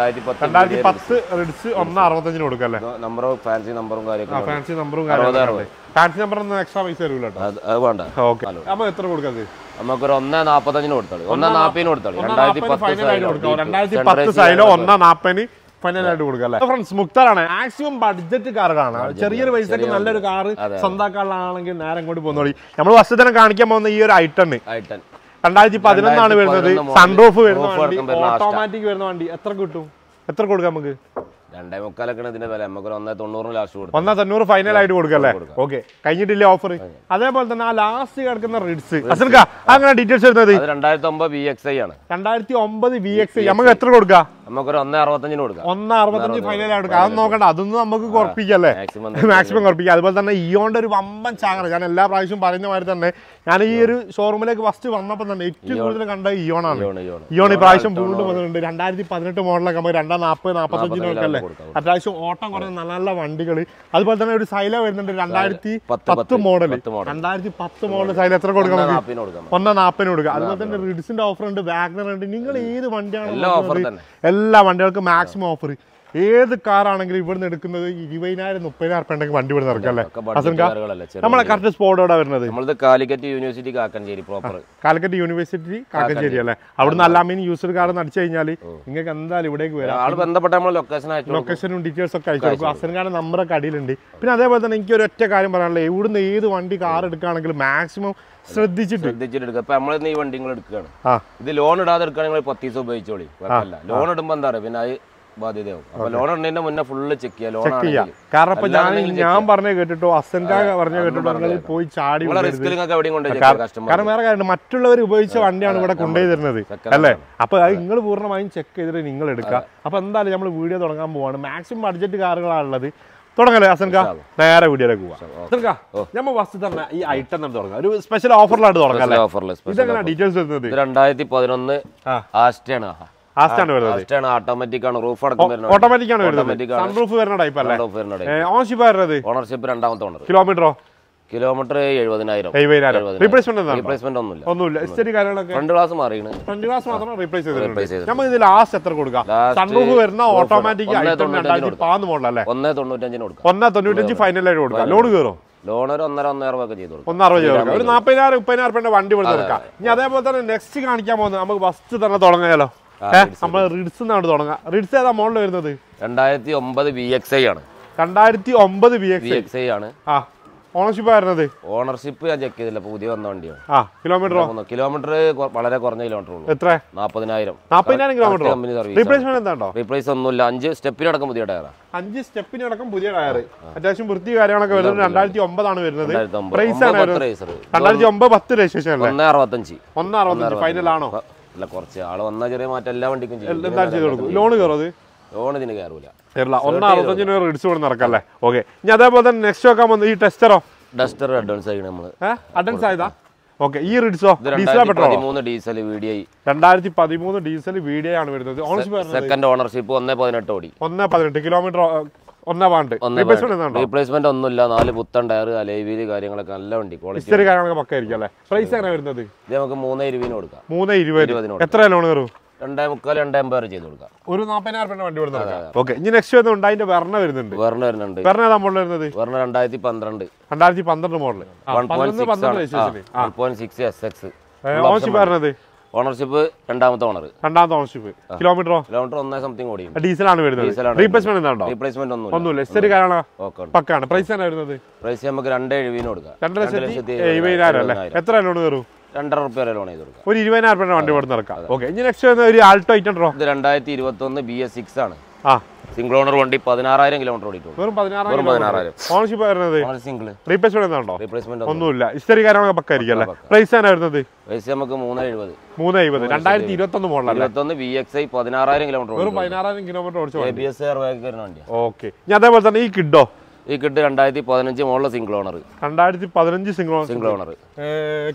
2010 Ritz 165 കൊടുക്കല്ലേ? Number fancy നമ്പറും കാര്യങ്ങളും ഫാൻസി നമ്പറും കാര്യങ്ങളും ഫാൻസി നമ്പർ എക്സ്ട്രാ പൈസ വരില്ല കേട്ടോ. അത് വേണ്ട. ഓക്കെ, നമ്മൾ എത്ര കൊടുക്കാത്? നമുക്കൊരു 1.45 കൊടുത്താളി, 1.40 കൊടുത്താളി. 2010 സൈലോ 1.40 ഫൈനലായിട്ട് കൊടുക്കാം. ഫ്രണ്ട്സ്, മുക്താറാണ്. മാക്സിമം ബഡ്ജറ്റ് കാറാണ്. ചെറിയൊരു പൈസക്ക് നല്ലൊരു കാറ് സ്വന്തമാക്കാനാണെങ്കിൽ നേരം കൊണ്ട് പോകുന്നോളി. നമ്മൾ ഫസ്റ്റ് തന്നെ കാണിക്കാൻ പോകുന്ന ഈ ഒരു ഐ10 2011 വരുന്നത്. സൺറൂഫ് വരുന്ന വണ്ടി, ഓട്ടോമാറ്റിക് വരുന്ന വണ്ടി. എത്ര കിട്ടും? എത്ര കൊടുക്കാം നമുക്ക്? 2.25 ഇതിന്റെ വില. നമുക്ക് 1.90 ലാസ്റ്റ് കൊടുക്കും. 1.90 ഫൈനൽ ആയിട്ട് കൊടുക്കല്ലേ? ഓക്കെ, കഴിഞ്ഞിട്ടില്ലേ ഓഫർ? അതേപോലെ തന്നെ ആ ലാസ്റ്റ് കിടക്കുന്ന റിഡ്സ് അങ്ങനെ ഡീറ്റെയിൽസ് വരുന്നത് 2009 VXI ആണ്. 2009 VXI നമുക്ക് എത്ര കൊടുക്കാം? നമുക്കൊരു 1.65 കൊടുക്കാം. 1.65 ഫൈനൽ ആയിട്ട് കൊടുക്കാം. അതൊന്നും നോക്കണ്ട, അതൊന്നും നമുക്ക് കുറപ്പിക്കല്ലേ, മാക്സിമം കുറപ്പിക്കാം. അതുപോലെ തന്നെ ഇയോന്റെ ഒരു വമ്പൻ ചാകര. ഞാൻ എല്ലാ പ്രാവശ്യവും പറയുന്ന മാതിരി തന്നെ ഞാൻ ഈ ഒരു ഷോറൂമിലേക്ക് ഫസ്റ്റ് വന്നപ്പോൾ തന്നെ ഏറ്റവും കൂടുതൽ കണ്ട ഇയോണാണ്. ഇയോൺ ഈ പ്രാവശ്യം വീണ്ടും വന്നിട്ടുണ്ട്. 2018 മോഡലൊക്കെ 240-45 അല്ലേ? അത്യാവശ്യം ഓട്ടം കുറഞ്ഞ നല്ല നല്ല വണ്ടികൾ. അതുപോലെ തന്നെ ഒരു സൈല വരുന്നുണ്ട് 2010 മോഡൽ. 2010 മോഡൽ സൈല എത്ര കൊടുക്കാം? 1.40 കൊടുക്കാം. അതുപോലെ തന്നെ റിഡ്സിന്റെ ഓഫർ ഉണ്ട്, വാഗ്നർ ഉണ്ട്. നിങ്ങൾ ഏത് വണ്ടിയാണ്? എല്ലാ വണ്ടികൾക്കും മാക്സിമം ഓഫർ. ഏത് കാറാണെങ്കിലും ഇവിടുന്ന് എടുക്കുന്നത് 20,000-30,000 ഉണ്ടെങ്കിൽ വണ്ടി ഇവിടെ ഇറക്കാം അല്ലേ? നമ്മളെ കറക്റ്റ് സ്പോട്ട് എവിടെ വരുന്നത്? Calicut university Kakkanchery proper. Calicut university Kakkanchery അല്ലേ? അവിടുന്ന് അല്ലാമീൻ യൂസർ കാർഡ് അടിച്ചു കഴിഞ്ഞാൽ നിങ്ങൾക്ക് എന്തായാലും ഇവിടേക്ക് വരാം. ബന്ധപ്പെട്ട ലൊക്കേഷനും ഡീറ്റെയിൽസ് ഒക്കെ അയച്ചു കൊടുക്കും. അസൻകാരുടെ നമ്പറൊക്കെ അടിയിലുണ്ട്. പിന്നെ അതേപോലെ തന്നെ എനിക്ക് ഒരു ഒറ്റ കാര്യം പറയാനുള്ളത്, ഇവിടുന്ന് ഏത് വണ്ടി കാർ എടുക്കുകയാണെങ്കിലും മാക്സിമം ശ്രദ്ധിച്ചിട്ട് എടുക്കുക. ഇപ്പൊ നമ്മളിന്ന് ഈ വണ്ടി എടുക്കുകയാണ്, ഇത് ലോൺ ഇടാതെ എടുക്കുകയാണെങ്കിൽ 10 ദിവസം ഉപയോഗിച്ചോളി, കുഴപ്പമില്ല. ലോൺ ഇടുമ്പോ എന്താ പറയുക, പിന്നെ അത് ബാധ്യതയാവും. അപ്പൊ ലോൺ ഇടുന്നതിന്റെ മുന്നേ ഫുള്ള് ചെക്ക് ചെയ്യാം. കാരണം ഇപ്പൊ ഞാൻ പറഞ്ഞ കേട്ടിട്ടോ, അസൻകാർ പറഞ്ഞ കേട്ടിട്ടോ, നിങ്ങൾ പോയി ചാടി. കാരണം വേറെ കാര്യം, മറ്റുള്ളവർ ഉപയോഗിച്ച വണ്ടിയാണ് ഇവിടെ കൊണ്ടുപോയി തരുന്നത് അല്ലേ? അപ്പൊ അത് നിങ്ങൾ പൂർണ്ണമായും ചെക്ക് ചെയ്തിട്ട് നിങ്ങൾ എടുക്കുക. അപ്പൊ എന്തായാലും നമ്മൾ വീഡിയോ തുടങ്ങാൻ പോവാണ്. മാക്സിമം ബഡ്ജറ്റ് കാറുകളാണുള്ളത്. തുടങ്ങല്ലേ അസൻക? നേരെ വീഡിയോയിലേക്ക് പോവാം. നമ്മൾ ഫസ്റ്റ് തന്നെ ഈ ഐറ്റം തന്നെ തുടങ്ങാം. ഒരു സ്പെഷ്യൽ ഓഫറിലായിട്ട് തുടങ്ങാം. ഇതെങ്ങനെ ഡീറ്റെയിൽസ് വരുന്നത്? 2011 ആസ്റ്റയാണ്. ഓട്ടോമാറ്റിക് ആണ്, റൂഫ് ഓട്ടോമാറ്റിക് ആണ് വരുന്നത്. സൺറൂഫ് വരുന്ന ടൈപ്പ് അല്ലേ? ഓണർഷിപ്പ് വരുന്നത്? ഓണർഷിപ്പ് രണ്ടാമത്തെ ഓണർ. കിലോമീറ്ററോ? കിലോമീറ്റർ 70,000. റീപ്ലേസ്മെന്റ് ഒന്നുമില്ല. ഫ്രണ്ട് ഗ്ലാസ് മാറിയാണ്. ഫ്രണ്ട് ഗ്ലാസ് മാത്രം റീപ്ലേസ് ചെയ്തിട്ടുണ്ട്. നമ്മൾ ഇത് ലാസ്റ്റ് എത്ര കൊടുക്കാം? സൺറൂഫ് വരുന്ന ഓട്ടോമാറ്റിക് 2010 മോഡൽ അല്ലേ? 1.95 കൊടുക്കാം. 1.95 ഫൈനലായിട്ട് കൊടുക്കാം. ലോൺ കയറും? ലോൺ ഒരു 1.5 ചെയ്ത് കൊടുക്കും. 1.60 ഒരു 40,000-30,000 വണ്ടി ഇവിടെ എടുക്കാം. ഇനി അതേപോലെ തന്നെ നെക്സ്റ്റ് കാണിക്കാൻ പോകുന്നത് നമുക്ക് ഫസ്റ്റ് തന്നെ തുടങ്ങിയാലോ? നമ്മൾ റിഡ്സ് തുടങ്ങാം. റിഡ്സ് ഏതാ മോഡൽ വരുന്നത്? 2009 VXI ആണ്. 2009 VXI ആണ്. ഓണർഷിപ്പ് വരുന്നത്? ഓണർഷിപ്പ് ഞാൻ ചെക്ക് ചെയ്തില്ല, പുതിയ വന്ന വണ്ടിയാണ്. കിലോമീറ്റർ വളരെ കുറഞ്ഞ കിലോമീറ്റർ ഉള്ളൂ. എത്ര? 40,000 കിലോമീറ്റർ. റീപ്ലേസ്മെന്റ് എന്താണോ? റീപ്ലേസ് ഒന്നുമില്ല. 5 സ്റ്റെപ്പിനടക്കം പുതിയ ടയർ. 5 സ്റ്റെപ്പിനടക്കം പുതിയ ടയർ. അത്യാവശ്യം വൃത്തി കാര്യങ്ങളൊക്കെ വരുന്നത്. 2009 ആണ് വരുന്നത്. പ്രൈസ് ആണ് 2009 രജിസ്ട്രേഷൻ അല്ലേ? 1.65 ഫൈനൽ ആണോ? അല്ല, കുറച്ച് ആള് വന്നാൽ ചെറിയ മാറ്റം എല്ലാ വണ്ടിക്കും ചെയ്യും. ലോൺ കയറും? ലോൺ ഇതിന് കയറൂല. 1.65 റിഡ്സ് കൊണ്ട് നടക്കല്ലേ? ഓക്കെ. ഇനി അതേപോലെ തന്നെ നെക്സ്റ്റ് നോക്കാൻ പോകുന്നത് ഈ ടെസ്റ്ററോ? ഡസ്റ്റർ അഡ്വാൻസ് ആയി നമ്മള്. അഡ്വാൻസ് ആയതാ? ഓക്കെ. ഈ റിഡ്സോ? 2013 ഡീസൽ VDI. 2013 ഡീസൽ VDI ആണ് വരുന്നത്. സെക്കൻഡ് ഓണർഷിപ്പ് 1.18 ഓടി. 1.18 കിലോമീറ്റർ. റീപ്ലേസ്മെന്റ് ഒന്നുമില്ല. 4 പുത്തൻ ടയർ, അലൈവീല് കാര്യങ്ങളൊക്കെ നല്ല വണ്ടി. ക്വാളിറ്റി കാര്യങ്ങളൊക്കെ പക്ക ആയിരിക്കും അല്ലേ? പ്രൈസ് എങ്ങനെ വരുന്നത്? ഇത് നമുക്ക് 3.20 കൊടുക്കാം. 3.20. എത്ര ലോൺ കയറും? 2.45 ചെയ്ത് കൊടുക്കാം. ഒരു 40,000 വണ്ടി കൊടുക്കാം. ഓക്കെ. ഇനി നെക്സ്റ്റ് വരുന്നുണ്ട് അതിന്റെ വെർണ വരുന്നുണ്ട്. വെർണ ഏതാ മോഡൽ വരുന്നത്? വെർണ 2012. 2012 മോഡൽ. 1.6 SX. ഓണർഷിപ്പ് വരുന്നത്? ഓണർഷിപ്പ് രണ്ടാമത്തെ ഓണർഷിപ്പ്. കിലോമീറ്റർ 1 സംതിങ് ഓടി. ഡീസൽ ആണ് വരുന്നത്. റീപ്ലേസ്മെന്റ് എന്താണോ? റീപ്ലേസ്മെന്റ് ഒന്നുമില്ല. ശരി കാര്യമാണ് പക്കാണ്. പ്രൈസ് ആണ് വരുന്നത്? പ്രൈസ് നമുക്ക് 2.70 കൊടുക്കാം. 2,70,000 അല്ലേ? എത്ര ലോൺ കയറും? ₹2,500 ലോൺ ചെയ്ത് കൊടുക്കാം. ഒരു 20,000 വണ്ടി ഇവിടെ നടക്കാം. ഓക്കെ. ഇനി നെക്സ്റ്റ് വരുന്ന ഒരു ആൾട്ടോ ഐറ്റൻഡ്രോ. ഇത് 2021 BS6 ആണ്. സിംഗിൾ ഓണർ വണ്ടി. 16,000 കിലോമീറ്റർ ഓടിയിട്ടുള്ളൂ. വെറും 16,000. ഓണർഷിപ്പ് വരുന്നത്? സിംഗിൾ. റീപ്ലേസ്മെന്റ് എന്താണോ? റീപ്ലേസ്മെന്റ് ഒന്നുമില്ല. ഹിസ്റ്ററി കാര്യങ്ങളൊക്കെ പക്കായിരിക്കും അല്ലേ? പ്രൈസ് ആണ് വരുന്നത്? പ്രൈസ് നമുക്ക് 3.70. 2021 മോഡൽ. 21 VXI 16,000 kilometre. വെറും 16,000 കിലോമീറ്റർ ഓടിച്ചു. ABS എയർ ബാഗ് വരുന്ന വണ്ടിയാണ്. ഓക്കെ. ഇനി അതേപോലെ തന്നെ ഈ കിഡോ? ഈ Kwid 2015 model single owner. 2015 single owner.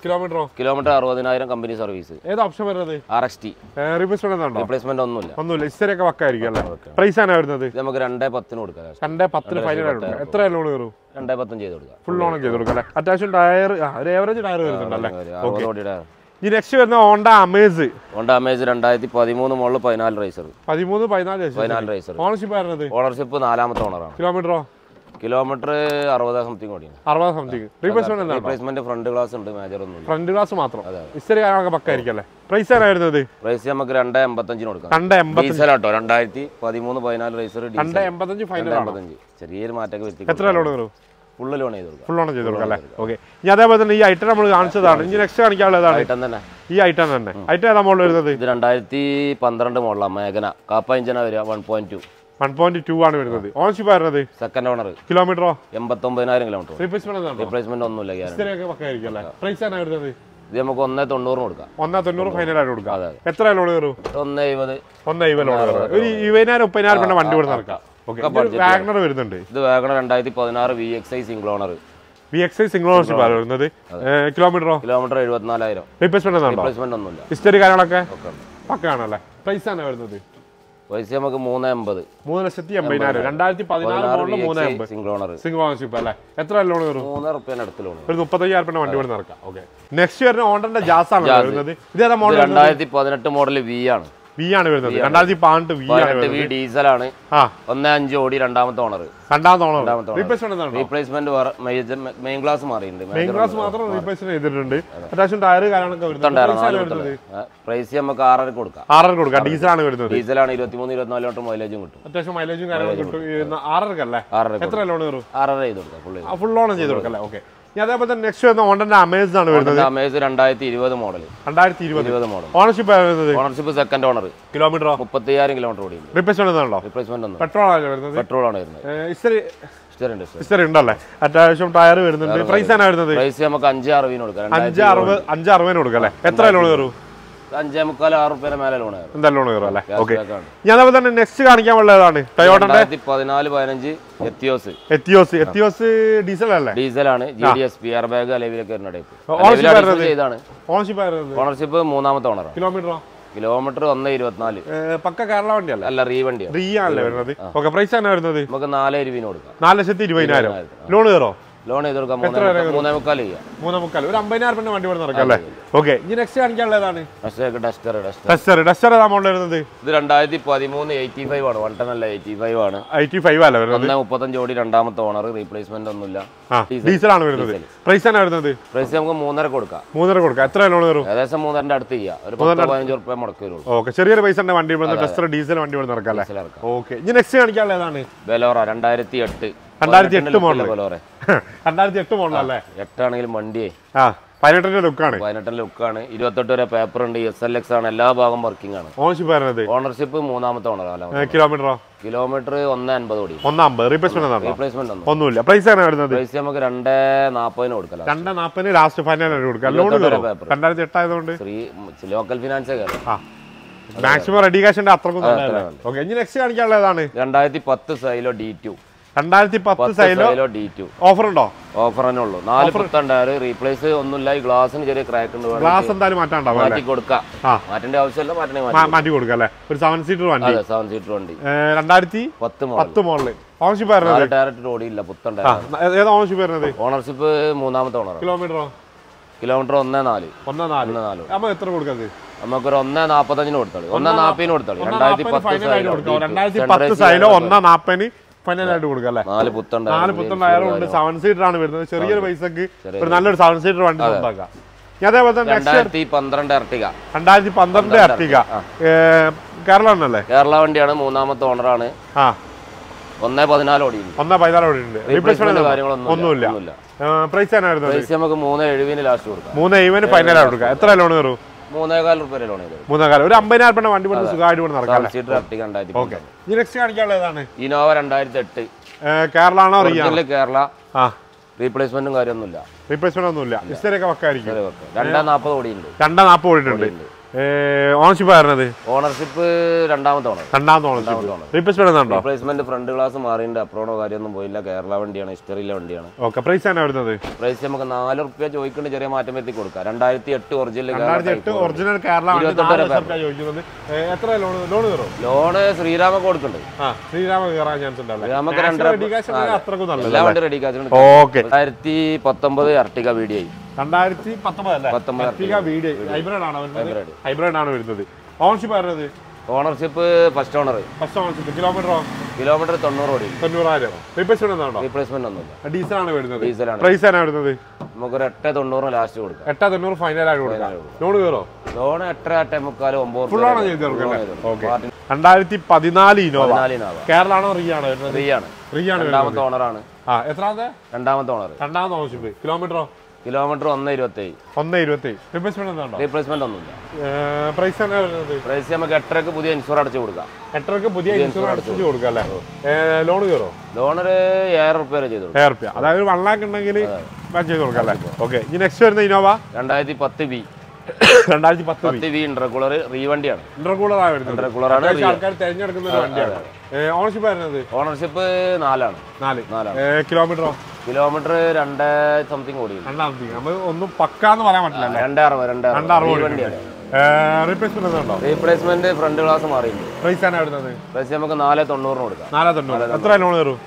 കിലോമീറ്ററോ? Kilometre 60,000 company service. ഏത് ഓപ്ഷൻ വരുന്നത്? RXT. റീപ്ലേസ്മെന്റ് ഒന്നുമില്ല. ഹിസ്റ്ററി ഒക്കെ പക്കായിരിക്കും അല്ലേ? പ്രൈസ് ആണ് വരുന്നത്? നമുക്ക് 2.10 കൊടുക്കാം. 2.10 ഫൈനൽ കൊടുക്കാം. എത്ര ലോൺ കയറും? 2.15 ചെയ്ത് കൊടുക്കാം. ഫുൾ ലോൺ ചെയ്ത് കൊടുക്കാം അല്ലേ? അത്യാവശ്യം ടയർ ഒരു ഏവറേജ് ടയർ വരുന്നുണ്ടല്ലേ? ഈ നെക്സ്റ്റ് വരുന്ന ഹോണ്ട അമേസ് 2013 മോഡൽ 14 റേസർ 14 റേസർ ഓണർഷിപ്പ് ആയിരുന്നത് ഓണർഷിപ്പ് 4ാമത്തെ ഓണറാണ് കിലോമീറ്റർ 60 സംതിങ് ഓടിയാണ് 60 സംതിങ് റീപ്ലേസ്മെന്റ് ഫ്രണ്ട് ഗ്ലാസ് ഉണ്ട് മേജർ ഒന്നും ഫ്രണ്ട് ഗ്ലാസ് മാത്രം ഇസ്റ്ററി കാര്യങ്ങളൊക്കെ പക്കായിരിക്കും അല്ലേ പ്രൈസ് ആയിരുന്നത് പ്രൈസ് നമുക്ക് 285 കൊടുക്കാം ഡീസലാട്ടോ 2013 14 റേസർ 285 ഫൈനൽ 285 ചെറിയൊരു മാറ്റമൊക്കെ വരുത്തി എത്ര ലോൺ വരും ഫുൾ ലോൺ ചെയ്ത് കൊടുക്കാം ഫുൾ ലോൺ ചെയ്ത് കൊടുക്കാം അല്ലേ ഓക്കെ ഇനി അതേപോലെ തന്നെ ഈ ഐറ്റം നമ്മൾ കാണിച്ചതാണ് ഇനി നെക്സ്റ്റ് കാണിക്കാനുള്ളതാണ് ഐറ്റം തന്നെ ഈ ഐറ്റം തന്നെ ഐറ്റം ഏതാ മോഡൽ വരുന്നത് ഇത് 2012 മോഡലാണ് മേഘന കാപ്പ ഇഞ്ചനാ വരിക 1.2 ആണ് വരുന്നത് ഓണർഷിപ്പ് ആയിരുന്നത് സെക്കൻഡ് ഓണർ കിലോമീറ്ററോ 89,000 കിലോമീറ്റർ റീപ്ലേസ്മെന്റ് ഒന്നുമില്ല പ്രൈസ് ആണ് വരുന്നത് ഇത് നമുക്ക് 190 കൊടുക്കാം 190 ഫൈനൽ ആയിട്ട് കൊടുക്കാം എത്ര ലോൺ കയറും 170 ലോൺ ഒരു 20,000 വണ്ടി കൊടുത്ത് നടക്കാം വാഗണർ വരുന്നുണ്ട് ഇത് WagonR 2016 VXI single owner single ownership ആണ് വരുന്നത് കിലോമീറ്റർ 74,000 റീപ്ലേസ്മെന്റ് ഒന്നുമില്ല ഹിസ്റ്ററി കാര്യങ്ങളൊക്കെ പക്കാണല്ലേ പ്രൈസ് ആണ് വരുന്നത് പൈസ നമുക്ക് 380 3,80,000 2014 സിംഗിൾ ഓണർ സിംഗിൾ ഓണർഷിപ്പ് അല്ലേ എത്ര ലോൺ വരും 3 റുപ്യ അടുത്ത് ലോൺ ഒരു 35,000 വണ്ടി കൊണ്ട് നടക്കാം ഓക്കെ നെക്സ്റ്റ് വരുന്ന ഹോണ്ടന്റെ ജാസ് ആണ് വരുന്നത് ഇത് ഏതാ മോഡൽ 2018 മോഡൽ V ആണ് V ആണ് വരുന്നത് 2018 V ആണ് V ഡീസൽ ആണ് 1.5 ഓടി രണ്ടാമത്തെ ഓണർ റീപ്ലേസ്മെന്റ് മെയിൻ ഗ്ലാസ് മാറിയിട്ടുണ്ട് മെയിൻ ഗ്ലാസ് മാത്രം റീപ്ലേസ്മെന്റ് ചെയ്തിട്ടുണ്ട് അത്യാവശ്യം ടയർ കാര്യങ്ങളൊക്കെ വരുന്നത് പ്രൈസ് നമുക്ക് 6 കൊടുക്കാം 6 കൊടുക്കാം ഡീസൽ ആണ് വരുന്നത് ഡീസലാണ് 23-24 ലിറ്റർ മൈലേജും കിട്ടും അത്യാവശ്യം മൈലേജും കാര്യങ്ങളും കിട്ടും 6 അല്ലേ എത്ര ലോൺ കയറും 6 ചെയ്ത് കൊടുക്കാം ഫുൾ ലോൺ ചെയ്ത് കൊടുക്കാം അല്ലേ ഓക്കെ അതേപോലെ തന്നെ നെക്സ്റ്റ് വരുന്ന ഹോണ്ടന്റെ അമേസ് ആണ് വരുന്നത് അമേസ് 2020 മോഡൽ 2020 മോഡൽ ഓണർഷിപ്പ് വരുന്നത് ownership second owner kilometre 35,000 kilometre ഓടി റീപ്ലേസ്മെന്റ് ആണോ റീപ്ലേസ്മെന്റ് ഒന്നും പെട്രോൾ ആണ് വരുന്നത് പെട്രോൾ ആണ് വരുന്നത് ഹിസ്റ്ററി ഉണ്ടല്ലേ അത്യാവശ്യം ടയർ വരുന്നുണ്ട് പ്രൈസ് ആണ് വരുന്നത് പ്രൈസ് നമുക്ക് 560 കൊടുക്കാം 560 കൊടുക്കാം അല്ലേ എത്ര ലോൺ കയറും 5.25-6 റുപ്യ മേലെ ലോൺ എന്തായാലും ലോൺ കയറും അല്ലേ ഓക്കെ ഞാൻ അതേപോലെ തന്നെ നെക്സ്റ്റ് കാണിക്കാൻ ഉള്ളതാണ് ടൊയോട്ടയുടെ 14-15 എത്തിയോസ് ഡീസൽ അല്ലേ ഡീസലാണ് GDSP എയർ ബാഗ് അലവിലൊക്കെ വരുന്ന ടൈപ്പ് ഓണർഷിപ്പ് 3ാമത്തെ ഓണറാണ് കിലോമീറ്റർ 1.24 പക്ക കേരള വണ്ടിയല്ല അല്ല റീ വണ്ടിയാണ് റീ ആണല്ലേ വരുന്നത് ഓക്കെ പ്രൈസ് ആണ് വരുന്നത് നമുക്ക് 4,20 കൊടുക്കാം 4,20,000 ലോൺ കയറോ ലോൺ ചെയ്ത് കൊടുക്കാം 3.25 ഒരു 50,000 വണ്ടി കൊണ്ട് നടക്കാം അല്ലേ ഓക്കെ ഇനി നെക്സ്റ്റ് കാണിക്കാനുള്ളതാണ് ഡസ്റ്റർ ഏതാ മോഡൽ വരുന്നത് ഇത് 2013 85 ആണ് 1 ടൺ അല്ല 85 ആണ് 85 അല്ല വരുന്നത് 1.35 ഓടി രണ്ടാമത്തെ ഓണർ റീപ്ലേസ്മെന്റ് ഒന്നുമില്ല ഡീസൽ ആണ് വരുന്നത് പ്രൈസ് ആണ് വരുന്നത് പ്രൈസ് നമുക്ക് 3.5 കൊടുക്കാം എത്ര ലോൺ വരും ഏകദേശം 3.5 അടുത്ത് ചെയ്യാം ഒരു 10-15 റുപ്യ മുടക്കി വരുള്ളൂ ഓക്കെ ചെറിയൊരു പൈസ വണ്ടി ഡസ്റ്റർ ഡീസൽ വണ്ടി കൊണ്ട് നടക്കാം അല്ലേ ഓക്കെ ഇനി നെക്സ്റ്റ് കാണിക്കാനുള്ളതാണ് ബെലോറ 2008 മോഡൽ 2008 മോഡൽ അല്ലേ 8 ആണെങ്കിലും വണ്ടിയെ 18 ലുക്കാണ് 28 വരെ പേപ്പർ ഉണ്ട് SLX ആണ് എല്ലാ ഭാഗം വർക്കിംഗ് ആണ് ഓണർഷിപ്പ് 3ാമത്തെ ഓണർ കിലോമീറ്റർ 1.50 ഓടി 1.50 റീപ്ലേസ്മെന്റ് ഒന്നുമില്ല പ്രൈസ് ആണ് വരുന്നത് പ്രൈസ് നമുക്ക് 2.40 കൊടുക്കാം 2.40 ലാസ്റ്റ് ഫൈനൽ കൊടുക്കാം ലോൺ 2008 ആയതുകൊണ്ട് ലോക്കൽ ഫിനാൻസ് മാക്സിമം റെഡി കാശിന്റെ അത്രക്കും ഓക്കെ ഇനി നെക്സ്റ്റ് കാണിക്കാനുള്ളതാണ് 2010 Xylo D2 2010 Xylo D2 offer ഉണ്ടോ ഓഫർ തന്നെ ഉള്ളൂ 4 പുത്തൻ ടയർ റീപ്ലേസ് ഒന്നുമില്ല ഈ ഗ്ലാസിന് ചെറിയ ക്രാക്ക് ഉണ്ട് ഗ്ലാസ് എന്തായാലും മാറ്റാണ്ടാവും മാറ്റി കൊടുക്കാം മാറ്റേണ്ട ആവശ്യമില്ല മാറ്റി കൊടുക്കാം അല്ലേ ഒരു 7 സീറ്റർ വണ്ടി 7 സീറ്റർ വണ്ടി 2010 മോഡൽ ഓണർഷിപ്പ് വരുന്നത് ഡയറക്റ്റ് ഓടിയില്ല പുത്തൻ ടയർ ഏതാ ഓണർഷിപ്പ് വരുന്നത് ഓണർഷിപ്പ് 3ാമത്തെ ഓണർ കിലോമീറ്റർ 1.4 എത്ര കൊടുക്കുന്നത് നമുക്കൊരു 1.45 കൊടുത്താളി 1.40 കൊടുത്താളി 2010 സൈലോ 1.40 ഫൈനലായിട്ട് കൊടുക്കാം അല്ലേ 4 പുത്തൻ ടയറും ഉണ്ട് 7 സീറ്റർ ആണ് വരുന്നത് ചെറിയൊരു പൈസക്ക് ഒരു നല്ലൊരു 7 സീറ്റർ വണ്ടി ഉണ്ടാക്കാം അതേപോലെ തന്നെ 2012 എർട്ടിക 2012 എർട്ടിക കേരള ആണല്ലേ കേരള വണ്ടിയാണ് 3ാമത്തെ ഓണറാണ് 1.14 ഓടിയുണ്ട് റീപ്ലേസ്മെന്റ് ഒന്നുമില്ല പ്രൈസ് നമുക്ക് 3.70 ലാസ്റ്റ് കൊടുക്കാം 3.70 ഫൈനലായിട്ട് കൊടുക്കാം എത്ര ലോൺ കയറും 3.25 റുപ്യ ലോൺ ചെയ്തു 3.25 ഒരു 50,000 വണ്ടി കൊണ്ട് സുഖമായിട്ട് കൊണ്ട് നടക്കാം നെക്സ്റ്റ് കാണിക്കാനുള്ളതാണ് ഇനോവ 2008 കേരള ആണോ കേരള റീപ്ലേസ്മെന്റും ഒന്നുമില്ല ഹിസ്റ്ററിയൊക്കെ വെക്കായിരിക്കും 2.40 ഓടിയുണ്ട് 2.40 ഓടിയിട്ടുണ്ട് ഓണർഷിപ്പ് ആയിരുന്നത് ഓണർഷിപ്പ് രണ്ടാമത്തെ റീപ്ലേസ്മെന്റ് ഫ്രണ്ട് ഗ്ലാസ് മാറിയിട്ട് അപ്രോണോ കാര്യമൊന്നും പോയില്ല കേരള വണ്ടിയാണ് ഹിസ്റ്ററിയിലെ വണ്ടിയാണ് പ്രൈസ് ആണ് വരുന്നത് പ്രൈസ് നമുക്ക് 4 റുപ്യ ചോദിക്കേണ്ട ചെറിയ മാറ്റം വരുത്തി കൊടുക്കാം 2008 ഒറിജിനൽ കേരള ലോണ് ശ്രീരാമ കൊടുക്കുന്നുണ്ട് ശ്രീരാമ എല്ലാ വണ്ടി റെഡി 2019 അർട്ടിക VDI 2019 അല്ലേ? ഹൈബ്രിഡ് ആണ് വരുന്നത്. ഓണർഷിപ്പ് ആയിരുന്നത്? Ownership first owner. കിലോമീറ്ററോ? കിലോമീറ്റർ 90 90,000. റീപ്ലേസ്മെന്റ് ഒന്നുമില്ല. ഡീസലാണ് വരുന്നത്. ഡീസലാണ്. പ്രൈസ് ആണ് വരുന്നത്? നമുക്കൊരു 890 ലാസ്റ്റ് കൊടുക്കാം. 890 ഫൈനൽ ആയിട്ട് കൊടുക്കാം. ലോൺ കയറോ? ലോൺ 8.45 9 ഫുൾ ആണ് ചെയ്ത് കൊടുക്കാം. 2014 ഇന്നോവ. കേരള ആണോ റീ ആണോ? റീ ആണ്. രണ്ടാമത്തെ ഓണറാണ്. എത്രാമത്തെ? രണ്ടാമത്തെ ഓണർ. രണ്ടാമത്തെ ഓണർഷിപ്പ്. കിലോമീറ്ററോ? കിലോമീറ്റർ 1.27. റീപ്ലേസ്മെന്റ് ഒന്നുമില്ല. പ്രൈസ് നമുക്ക് 8 പുതിയ ഇൻഷുർ അടച്ചു കൊടുക്കാം. 8 പുതിയ ഇൻഷുർ അടച്ചു കൊടുക്കാം അല്ലേ? ലോൺ കയറോ? ലോൺ ഒരു 1000 രൂപ വരെ ചെയ്തു. 1000 രൂപ, അതായത് 1 lakh ഉണ്ടെങ്കിൽ ചെയ്ത് കൊടുക്കാം അല്ലേ? ഓക്കെ. ഇനി നെക്സ്റ്റ് വരുന്ന ഇന്നോവ 2010 V ഇന്റർകൂളർ റീവണ്ടിയാണ്. ആൾക്കാർ തിരഞ്ഞെടുക്കുന്ന ഒരു വണ്ടിയാണ്. ഓണർഷിപ്പ് വരുന്നത്? ഓണർഷിപ്പ് 4. കിലോമീറ്ററോ? കിലോമീറ്റർ 2 സംതിങ് ഓടി. നമ്മൾ ഒന്നും പക്കാന്ന് പറയാൻ പറ്റില്ല. 260 റീപ്ലേസ്മെന്റ് ഫ്രണ്ട് ഗ്ലാസ് മാറിയിട്ടുണ്ട്. പ്രൈസ് ആണ് വരുന്നത്? പ്രൈസ് നമുക്ക് 490 കൊടുക്കാം. 490. എത്ര ലോൺ കയറും?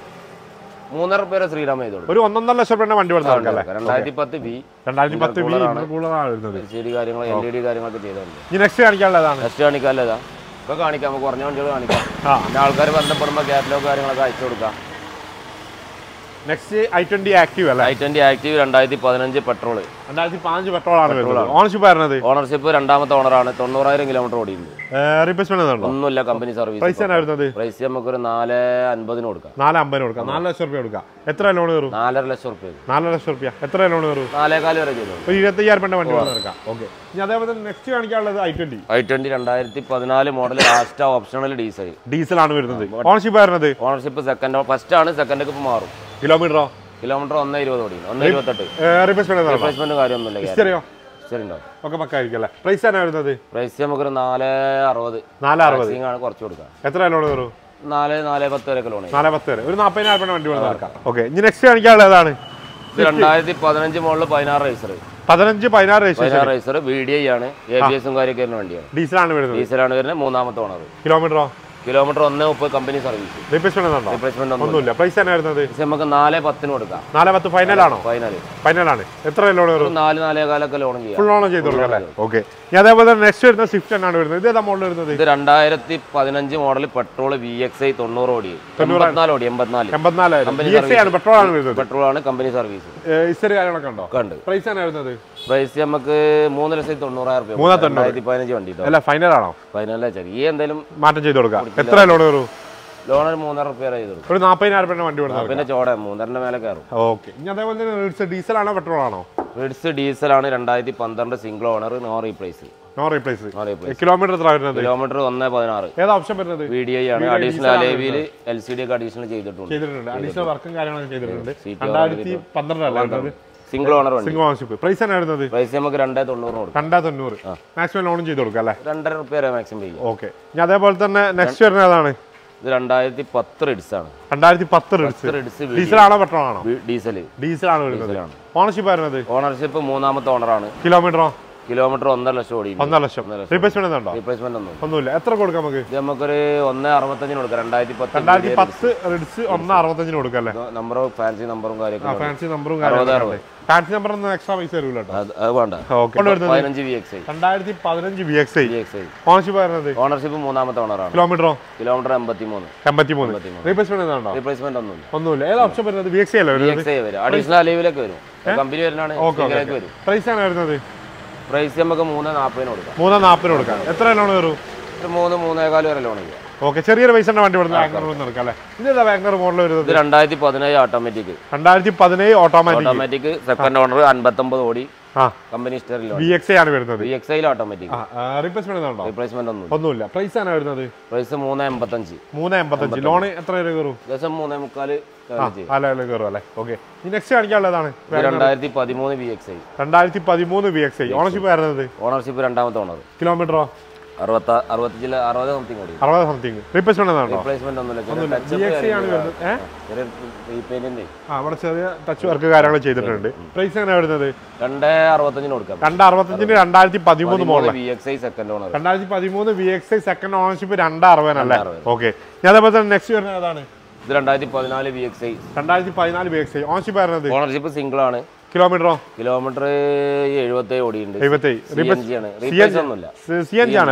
3.5 രൂപ ശ്രീരാമ ചെയ്തോളൂ. ഒരു 1.5 ലക്ഷം രൂപ വണ്ടി കൊടുത്താൽ 2010 V LED കാര്യങ്ങളൊക്കെ ചെയ്തിട്ടുണ്ട്. നെക്സ്റ്റ് കാണിക്കാനുള്ളതാണ്. നെക്സ്റ്റ് കാണിക്കാനുള്ളതാ ഇപ്പൊ കാണിക്കാം. നമുക്ക് കുറഞ്ഞ വണ്ടികൾ കാണിക്കാം. പിന്നെ ആൾക്കാർ ബന്ധപ്പെടുമ്പോൾ കാറ്റലോഗ് കാര്യങ്ങളൊക്കെ അയച്ചു കൊടുക്കാം. നെക്സ്റ്റ് i20 ആക്റ്റീവ് അല്ലേ? i20 active 2015 petrol. 2015 പെട്രോൾ ആണ് വരുന്നത്. ഓണർഷിപ്പ് വരുന്നത്? ഓണർഷിപ്പ് രണ്ടാമത്തെ ഓണറാണ്. 90,000 കിലോമീറ്റർ ഓടിയിട്ടുണ്ട്. റീപ്ലേസ്മെന്റ് ഒന്നുമില്ല, കമ്പനി സർവീസ്. പ്രൈസ് ആണ് വരുന്നത്? പ്രൈസ് നമുക്ക് ഒരു 450 കൊടുക്കാം. 450 കൊടുക്കാം. 4 ലക്ഷം രൂപ കൊടുക്കാം. എത്ര ലോൺ കയറും? 4.5 ലക്ഷം രൂപ. 4 ലക്ഷം രൂപ. എത്ര ലോൺ കയറും? 4.4 വരെ ചെയ്തു. ഒരു 25,000 വണ്ടി കൊടുക്കാം. ഓക്കെ. ഇനി അതേപോലെ തന്നെ നെക്സ്റ്റ് കാണിക്കാനുള്ളത് i20 2014 model last optional diesel ആണ് വരുന്നത്. ഓണർഷിപ്പ് വരുന്നത്? ഓണർഷിപ്പ് സെക്കൻഡ് ഫസ്റ്റ് ആണ്. സെക്കൻഡ് ഇപ്പൊ മാറും. കിലോമീറ്ററോ? കിലോമീറ്റർ 1.20 ഓടി. 1.28. റീപ്ലേസ്മെന്റ് കാര്യമൊന്നുമില്ല. ഒക്കെ പക്കായിരിക്കും അല്ലേ? പ്രൈസ് ആണ് വരുന്നത്? പ്രൈസ് നമുക്കൊരു 460 ആണ്. കുറച്ച് കൊടുക്കാം. എത്ര ലോൺ കയറും? 4.10 വരെ ലോൺ. 4.10 വരെ. ഒരു 40,000 വണ്ടി കൊടുക്കാം. ഓക്കെ. ഇനി നെക്സ്റ്റ് കാണിക്കാനുള്ളത് ഏതാണ്? 2015 മോഡൽ 16 റേസർ. 16 റേസർ VDI ആണ്. ABS കാര്യമൊക്കെ വരുന്ന വണ്ടിയാണ്. ഡീസലാണ് വരുന്നത്. മൂന്നാമത്തെ ഓണർ. കിലോമീറ്ററോ? Kilometre 1.30 company service. റീപ്ലേസ്മെന്റ് ഒന്നുമില്ല. പ്രൈസ് ആണ് വരുന്നത്? നമുക്ക് 4.10 കൊടുക്കാം. 4.10 ഫൈനൽ ആണോ? ഫൈനൽ ആണ്. എത്ര ലോൺ കയറും? 4.4 ലോൺ ചെയ്യാം. ഫുൾ ലോൺ ചെയ്ത് കൊടുക്കാം. ഓക്കെ. ഇനി അതേപോലെ നെക്സ്റ്റ് വരുന്ന സ്വിഫ്റ്റ് ആണ് വരുന്നത്. ഇത് ഏതാ മോഡൽ വരുന്നത്? ഇത് 2015 മോഡൽ പെട്രോൾ VXI 90 ഓടി. 84 പെട്രോൾ ആണ് വരുന്നത്. പെട്രോൾ ആണ്, കമ്പനി സർവീസ്. കാര്യങ്ങളൊക്കെ ഉണ്ടോ? പ്രൈസ് ആണ് വരുന്നത്? പ്രൈസ് നമുക്ക് 3,90,000 രൂപ. 2015 വണ്ടി അല്ല ഫൈനൽ ആണോ? ഫൈനൽ ചെറിയ എന്തെങ്കിലും മാറ്റം ചെയ്ത് കൊടുക്കാം. എത്ര ലോൺ കയറും? ലോൺ 3.5 രൂപ ചെയ്ത് കൊടുക്കും. ഒരു 40,000 വണ്ടി കൊടുക്കാം. പിന്നെ ചോട 3.5 മേലെ കയറും. ഓക്കെ. ഇനി അതേപോലെ തന്നെ ഡീസൽ ആണോ പെട്രോൾ ആണോ? റിഡ്സ് ഡീസൽ ആണ്. 2012 single owner. No replace. Kilometre എത്ര വരുന്നത്? കിലോമീറ്റർ 1.16. ഏതാ ഓപ്ഷൻ വരുന്നത്? VDI ആണ്. അഡീഷണൽ അലേവിയിൽ LCD ഒക്കെ അഡീഷണൽ ചെയ്തിട്ടുണ്ട്. അഡീഷണൽ വർക്കും കാര്യങ്ങളൊക്കെ ചെയ്തിട്ടുണ്ട്. 2012 അല്ലേ? സിംഗിൾ ഓണർ വണ്ടി. Single ownership. പ്രൈസ് ആണ് വരുന്നത്? പ്രൈസ് നമുക്ക് 290 കൊടുക്കാം. 290. മാക്സിമം ലോണും ചെയ്ത് കൊടുക്കാം അല്ലേ? 2.5 രൂപ വരെ മാക്സിമം ചെയ്യും. ഓക്കെ. ഇനി അതേപോലെ തന്നെ നെക്സ്റ്റ് വരുന്നത് ഏതാണ്? ഇത് 2010 റിഡ്സ് ആണ്. 2010 റിഡ്സ്. ഡീസൽ ആണോ പെട്രോൾ ആണോ? ഡീസൽ ആണ് വരുന്നത്. ഓണർഷിപ്പ് വരുന്നത്? ഓണർഷിപ്പ് മൂന്നാമത്തെ ഓണറാണ്. കിലോമീറ്ററോ? കിലോമീറ്റർ 1.5 ലക്ഷം ഓടി. 1.5 ലക്ഷം. റീപ്ലേസ്മെന്റ് ഉണ്ടോ? റീപ്ലേസ്മെന്റ് ഒന്നുമില്ല. എത്ര കൊടുക്കാം നമുക്ക്? നമുക്കൊരു 1.65 കൊടുക്കാം. 2010 റിഡ്സ് 1.65 കൊടുക്കാം അല്ലേ? നമ്പർ ഫാൻസി നമ്പറും കാര്യങ്ങളും. ഫാൻസി നമ്പറും കാര്യങ്ങളും. ഫാൻസി നമ്പർ ഒന്നും എക്സ്ട്രാ പൈസ വരില്ല കേട്ടോ. അത് വേണ്ട. 2015 VXI. ഓണർഷിപ്പ് വരുന്നത്? ഓണർഷിപ്പ് മൂന്നാമത്തെ ഓണറാണ്. കിലോമീറ്ററോ? കിലോമീറ്റർ 83. റീപ്ലേസ്മെന്റ് ഉണ്ടോ? റീപ്ലേസ്മെന്റ് ഒന്നുമില്ല. ഏതാ ഓപ്ഷൻ വരുന്നത്? VXI അല്ലേ? അഡീഷണൽ അലീവിലേക്ക് വരും. കമ്പനി വരുന്നതാണ്. പ്രൈസ് ആണ് വരുന്നത്? പ്രൈസ് നമുക്ക് 3.40 കൊടുക്കാം. 3.40 കൊടുക്കാം. എത്ര ലോൺ കയറും? 3.4 വരെ ലോൺ ചെയ്യാം. ഓക്കെ. ചെറിയൊരു പൈസ വണ്ടി നടക്കാം അല്ലേ? ഇതെന്താ വാഗ്നർ മോഡൽ വരുന്നത്? 2017 ഓട്ടോമാറ്റിക്. 2017 ഓട്ടോമാറ്റിക്. സെക്കൻഡ് ഓണർ 59 ഓടി. കമ്പനി VXI ആണ് വരുന്നത്. VXI automatic. റീപ്ലേസ്മെന്റ് ഒന്നുമില്ല. പ്രൈസ് ആണ് വരുന്നത്? പ്രൈസ് 3.85. ലോൺ എത്ര വരെ കയറും? 3.4 കയറും അല്ലേ? ഓക്കെ. നെക്സ്റ്റ് കാണിക്കാനുള്ളതാണ് 2013 VXI. 2013 VXI. ഓണർഷിപ്പ് വരുന്നത്? ഓണർഷിപ്പ് രണ്ടാമത്തെ ഓണർ. കിലോമീറ്ററോ? 60 സംതിങ് ഓടി. 60 സംതിങ്. റീപ്ലേസ്മെന്റ് ഒന്നുമില്ല. അവിടെ ചെറിയ ടച്ച് വർക്ക് കാര്യങ്ങൾ ചെയ്തിട്ടുണ്ട്. പ്രൈസ് എങ്ങനെ വരുന്നത്? 2.65 കൊടുക്കാം. 2.65 2013 model. VXI second owner. 2013 VXI second ownership 2.60 അല്ലേ? ഓക്കെ. അതേപോലെ തന്നെ നെക്സ്റ്റ് വരുന്നത് ഏതാണ്? ഇത് 2014 VXI. 2014 VXI. ഓണർഷിപ്പ് വരുന്നത്? ഓണർഷിപ്പ് സിംഗിൾ ആണ്. കിലോമീറ്ററോ? കിലോമീറ്റർ 77 ഓടിയുണ്ട്. 77 ആണ്. റീപ്ലേസ് ഒന്നുമില്ല. CNG ആണ്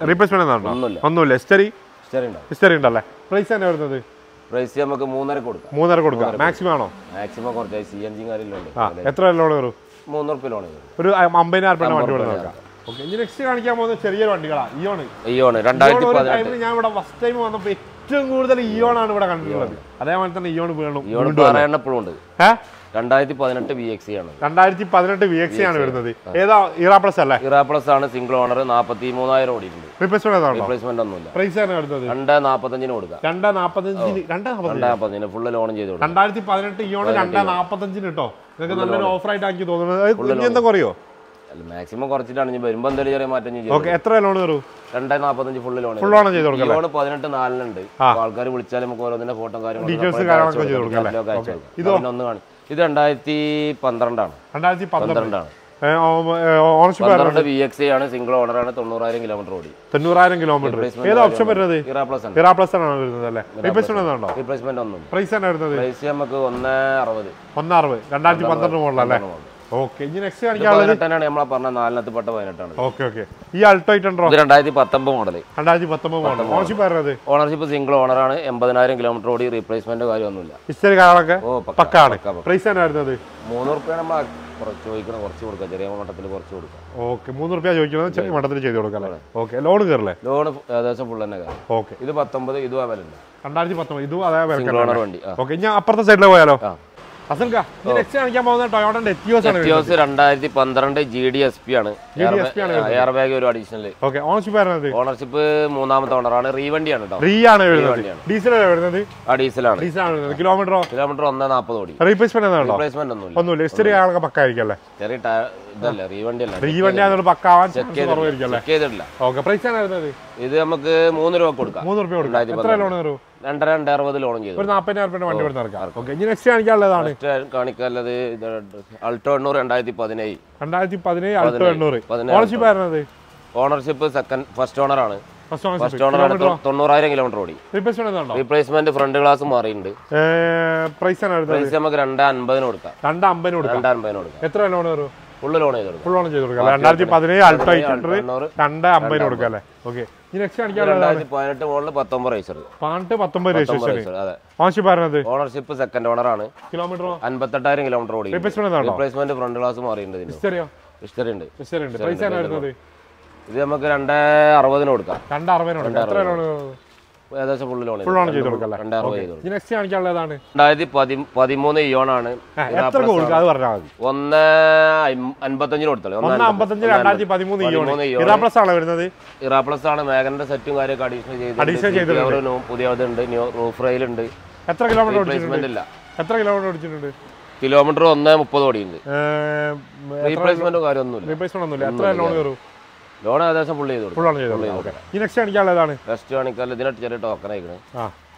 റീപ്ലേസ്മെന്റ് ഒന്നുമില്ല. ഹിസ്റ്ററി ഉണ്ടല്ലേ. പ്രൈസ് തന്നെ വരുന്നത്? പ്രൈസ് നമുക്ക് 3.5 കൊടുക്കാം. 3.5 കൊടുക്കാം. മാക്സിമം ആണോ? മാക്സിമം കുറച്ച് CNG കാര്യമില്ലുണ്ട്. എത്ര ലോൺ കയറും? 300 ലോൺ ഒരു 50,000 വണ്ടി ഇവിടെ നോക്കാം. ഓക്കെ, ഇനി നെക്സ്റ്റ് കാണിക്കാൻ പോകുന്നത് ചെറിയൊരു വണ്ടികളാ. ഇയോൺ 2018. ഞാൻ ഇവിടെ ഫസ്റ്റ് ടൈം വന്നപ്പോ ഏറ്റവും കൂടുതൽ ഇയോൺ ആണ് ഇവിടെ കണ്ടിട്ടുള്ളത്. അതേപോലെ തന്നെ ഇയോൺ വീണ്ടും 2018 VXC ആണ്. 2018 VXC ആണ് വരുന്നത്. ഏതാ? ഇറാ പ്ലസ് അല്ലേ? ഇറാ പ്ലസ് ആണ്. Single owner. 43,000 ഓടിയിട്ടുണ്ട്. റീപ്ലേസ്മെന്റ് ഒന്നുമില്ല. പ്രൈസ് ആണ് വരുന്നത്? 245 കൊടുക്കാം. 245 ഫുള്ള് ലോൺ ചെയ്ത് കൊടുക്കാം. 2018 ഇയോൺ 245 കേട്ടോ. നിങ്ങൾക്ക് നല്ലൊരു ഓഫർ ആയിട്ട് ആക്കി തോന്നുന്നത്. എന്താ കുറയോ? മാക്സിമം കുറച്ചിട്ടാണ് ഇനി വരുമ്പോൾ എന്തെങ്കിലും ചെറിയ മാറ്റം ചെയ്യും. എത്ര ലോൺ കയറും? 245 ഫുള്ള് ലോൺ ചെയ്ത് കൊടുക്കാം. ലോൺ 18/4 ആൾക്കാർ വിളിച്ചാൽ നമുക്ക് ഓരോന്നിന്റെ ഫോട്ടോ കാര്യങ്ങളും ഡീറ്റെയിൽസ് കാര്യങ്ങളൊക്കെ ചെയ്ത് കൊടുക്കാം. ഒന്ന് കാണും. ഇത് 2012 ആണ്. 2012 ആണ്. VXC ആണ്. സിംഗിൾ ഓണർ ആണ്. 90,000 കിലോമീറ്റർ ഓടി. 90,000 കിലോമീറ്റർ. ഏത് ഓപ്ഷൻ വരുന്നത്? ഇറാ പ്ലസ് ആണ്. ഇറാ പ്ലസ് ആണ് വരുന്നത് അല്ലേ? റീപ്ലേസ്മെന്റ് ഒന്നും. പ്രൈസ് ആണ് വരുന്നത്? പ്രൈസ് നമുക്ക് 160. 2012 മോഡലല്ലേ? ഓക്കെ, ഇനി നെക്സ്റ്റ് കാണിക്കാനുള്ളത് നമ്മളെ പറഞ്ഞ 4 പെട്ട 18 ആണ്. Okay okay. ഈ അൾട്ടോ 2019 മോഡൽ. 2019 മോഡൽ. ഓണർഷിപ്പ് വരുന്നത്? ഓണർഷിപ്പ് സിംഗിൾ ഓണർ ആണ്. 80,000 കിലോമീറ്റർ ഓടി. റീപ്ലേസ്മെന്റ് കാര്യമൊന്നുമില്ല. ഹിസ്റ്ററി കാര്യങ്ങളൊക്കെ പക്കാണ്. പ്രൈസ് ആണ് വരുന്നത്? 300 രൂപ നമ്മൾ ചോദിക്കണം. കുറച്ച് കൊടുക്കാം. ചെറിയ മട്ടത്തിൽ കുറച്ച് കൊടുക്കാം. ഓക്കെ, 300 രൂപ ചോദിക്കുന്നത് ചെറിയ മട്ടത്തിൽ ചെയ്ത് കൊടുക്കാം. ഓക്കെ, ലോൺ കയറില്ലേ? ലോൺ ഏകദേശം ഫുൾ തന്നെ കയറും. ഓക്കെ, ഇത് 19. ഇതും അവലുണ്ട്. 2019 ഇതും അതേ ഓണർ വണ്ടി. ഓക്കെ, ഞാൻ അപ്പുറത്തെ സൈഡിൽ പോയാലോ? നെക്സ്റ്റ് കാണിക്കാൻ പോകുന്നത് ടൊയോട്ടയുടെ എറ്റിയോസ് ആണ്. 2012 GDSP ആണ്. എയർ ബാഗ് ഒരു അഡീഷണൽ. ഓക്കെ, ഓണർഷിപ്പ് വരുന്നത്? ഓണർഷിപ്പ് 3ാമത്തെ ഓണറാണ്. റീവണ്ടിയാണ് കേട്ടോ. ഡീസൽ ആണ് വരുന്നത്? ഡീസലാണ്. കിലോമീറ്ററോ? കിലോമീറ്റർ 140 ഓടി. റീപ്ലേസ്മെന്റ് ഒന്നുമില്ല. ഹിസ്റ്ററി ആളൊക്കെ പക്കായിരിക്കല്ലേ? ചെറിയ ഇതല്ല, റീവണ്ടി അല്ല. റീവണ്ടി ആയതുകൊണ്ട് പക്കാവാൻ ചെക്ക് ചെയ്തിട്ടില്ല. ഓക്കെ, പ്രൈസ് ആണ് വരുന്നത്? ഇത് നമുക്ക് 3 രൂപ കൊടുക്കാം. 3 രൂപ കൊടുക്കാം. എത്ര ലോൺ കയറും? 260 ലോൺ ചെയ്തു. ഒരു 40,000 വണ്ടി ഇവിടെ നടക്കാം. ഓക്കെ, ഇനി നെക്സ്റ്റ് കാണിക്കാനുള്ളതാണ്? കാണിക്കാനുള്ളത് അൾട്ടോ 800 2017. 2017 അൾട്ടോ 800. ഓണർഷിപ്പ് വരുന്നത്? ഓണർഷിപ്പ് ഫസ്റ്റ് ഓണർ ആണ്. ഫസ്റ്റ് ഓണർ ആണ്. 90,000 കിലോമീറ്റർ ഓടി. റീപ്ലേസ്മെന്റ് ഫ്രണ്ട് ഗ്ലാസ് മാറിയിട്ടുണ്ട്. പ്രൈസ് നമുക്ക് 250 കൊടുക്കാം. 250 കൊടുക്കാം. എത്ര ലോൺ കയറും? ഫുള്ള് ലോൺ ചെയ്ത് കൊടുക്കാം. 2017 അൾട്ടോ 800 250 കൊടുക്കാം അല്ലേ? ഓക്കെ, ഈ നെക്സ്റ്റ് കാണിക്കാനുള്ളത് 2018 മോഡൽ 19 റേസർ. 19 രജിസ്ട്രേഷൻ. അതെ. ഓണർഷിപ്പ് വരുന്നത്? ഓണർഷിപ്പ് സെക്കൻഡ് ഓണർ ആണ്. കിലോമീറ്റർ 58,000 കിലോമീറ്റർ ഓടി. റീപ്ലേസ്മെന്റ് ഫ്രണ്ട് ഗ്ലാസ് മാറിയിട്ടുണ്ട്. ഹിസ്റ്ററി ഉണ്ട്. പ്രൈസ് ആണ് വരുന്നത്? ഇത് നമുക്ക് 260 കൊടുക്കാം. 260 എത്ര ലോൺ? ഏകദേശം ഫുള്ള് ലോൺ ചെയ്ത് കൊടുക്കാം. 260. നെക്സ്റ്റ് കാണിക്കാനുള്ളതാണ് 2013 ഇയോൺ ആണ്. 155 കൊടുത്തത്. 2013 ഇറാ പ്ലസ് ആണ് വരുന്നത്? ഇറാ പ്ലസ് ആണ്. മേഘന്റെ സെറ്റും കാര്യമൊക്കെ അഡീഷണൽ ചെയ്ത് പുതിയതുണ്ട്. റൂഫ് റെയിൽ ഉണ്ട്. എത്ര കിലോമീറ്റർ ഓടിച്ചിട്ടുണ്ട്? കിലോമീറ്റർ 130 ഓടിയുണ്ട്. റീപ്ലേസ്മെന്റും കാര്യമൊന്നുമില്ല. എത്ര ലോൺ കയറും? ലോൺ ഏകദേശം ഫുൾ ചെയ്ത് കൊടുക്കും. നെക്സ്റ്റ് കാണിക്കാനുള്ളതാണ്? നെക്സ്റ്റ് കാണിക്കാൻ ഇതിനായിട്ട് ചെറിയ ടോക്കൺ അയക്കണേ.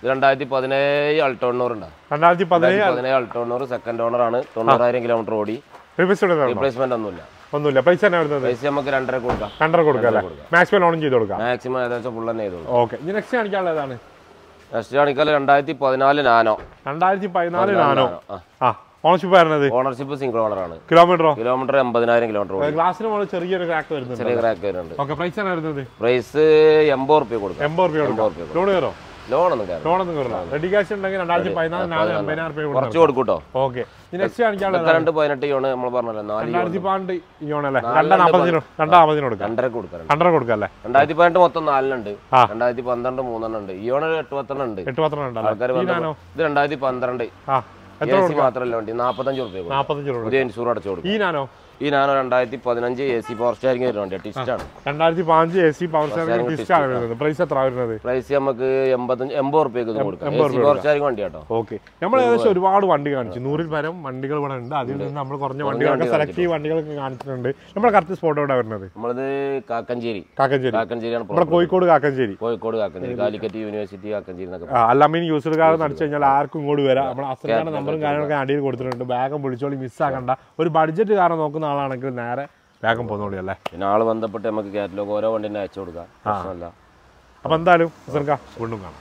ഇത് 2017 അൾട്ടോ 800 ഉണ്ട്. 2017 അൾട്ടോ 800 സെക്കൻഡ് ഓണർ ആണ്. 90,000 കിലോമീറ്റർ ഓടി. റീപ്ലേസ്മെന്റ് ഒന്നുമില്ല. പൈസ നമുക്ക് 2.5 കൊടുക്കാം. 2.5 കൊടുക്കാം. മാക്സിമം ലോൺ ചെയ്ത് കൊടുക്കാം. മാക്സിമം ഏകദേശം ഫുൾ തന്നെ ചെയ്ത് കൊടുക്കും. Okay, next കാണിക്കാനുള്ളതാണ്? നെക്സ്റ്റ് കാണിക്കാൻ 2014 നാനോ. 2014 നാനോ. ഓണർഷിപ്പ് വരുന്നത്? ഓണർഷിപ്പ് സിംഗിൾ ഓണർ ആണ്. Kilometre 80,000 kilometre. ഗ്ലാസിന് മുകളിൽ ചെറിയൊരു ക്രാക്ക് വരുന്നുണ്ട്. ചെറിയ ക്രാക്ക് വരുന്നുണ്ട്. ഓക്കെ, പ്രൈസ് ആണ് വരുന്നത്? പ്രൈസ് 80 രൂപ കൊടുക്കാം. 80 രൂപ. ലോൺ കയറോ? ലോണൊന്നും കയറില്ല. റെഡി ക്യാഷ് ഉണ്ടെങ്കിൽ 2014 50,000 കുറച്ച് കൊടുക്കൂട്ടോ. ഓക്കെ, നെക്സ്റ്റ് കാണിക്കാനുള്ളത് 2018 ഇയോണ് നമ്മൾ പറഞ്ഞല്ലോ. 2012 ഇയോണല്ലേ? 240 കൊടുക്കാം. 2.5 കൊടുക്കാം അല്ലേ? 2018 മൊത്തം 4 ഉണ്ട്. 2012 3 ഉണ്ട്. ഇയോണ് 8 ഉണ്ട്. ആൾക്കാർ ഇത് 2012 മാത്രമല്ല വണ്ടി 45 രൂപ. പുതിയ ഇൻഷൂർ അടച്ചു കൊടുക്കും. ഈ നാനോ 2015 AC പവർ സ്റ്റിയറിംഗ് വരുന്നുണ്ട്. ടിസ്റ്റാണ്. 2015 AC പവർ സ്റ്റിയറിംഗ് ടിസ്റ്റാണ് വരുന്നത്. പ്രൈസ് എത്ര വരുന്നത്? പ്രൈസ് നമുക്ക് 80 രൂപയ്ക്ക് കൊടുക്കാം. AC പവർ സ്റ്റിയറിംഗ് വണ്ടി കേട്ടോ. ഓക്കെ, നമ്മൾ ഏകദേശം ഒരുപാട് വണ്ടി കാണിച്ചു. 100-ൽ പരം വണ്ടികൾ ഇവിടെ ഉണ്ട്. അതിൽ നിന്ന് നമ്മൾ കുറഞ്ഞ വണ്ടികളൊക്കെ സെലക്റ്റീവ് വണ്ടികളൊക്കെ കാണിച്ചിട്ടുണ്ട്. നമ്മുടെ കറക്റ്റ് സ്പോട്ട് എവിടെ വരുന്നത്? നമ്മളത് കാക്കഞ്ചേരിയാണ്. നമ്മുടെ കോഴിക്കോട് കാക്കഞ്ചേരി. കാലിക്കറ്റ് യൂണിവേഴ്സിറ്റി കാക്കഞ്ചേരി. അല്ലമീൻ യൂസർ കാർ അടിച്ചു കഴിഞ്ഞാൽ ആർക്കും ഇങ്ങോട്ട് വരാം. നമ്മുടെ അസലിന്റെ നമ്പറും കാര്യങ്ങളൊക്കെ അടിയിൽ കൊടുത്തിട്ടുണ്ട്. വേഗം വിളിച്ചോളി, മിസ്സാക്കണ്ട. ഒരു ബഡ്ജറ്റ് കാരണം നോക്കുന്ന ആളാണെങ്കിൽ നേരെ വേഗം പോകുന്നോളി അല്ലേ? പിന്നെ ആള് ബന്ധപ്പെട്ട് നമുക്ക് കാറ്റലോഗ് ഓരോ വണ്ടിനെ അയച്ചു കൊടുക്കാം. അപ്പൊ എന്തായാലും വീണ്ടും കാണാം.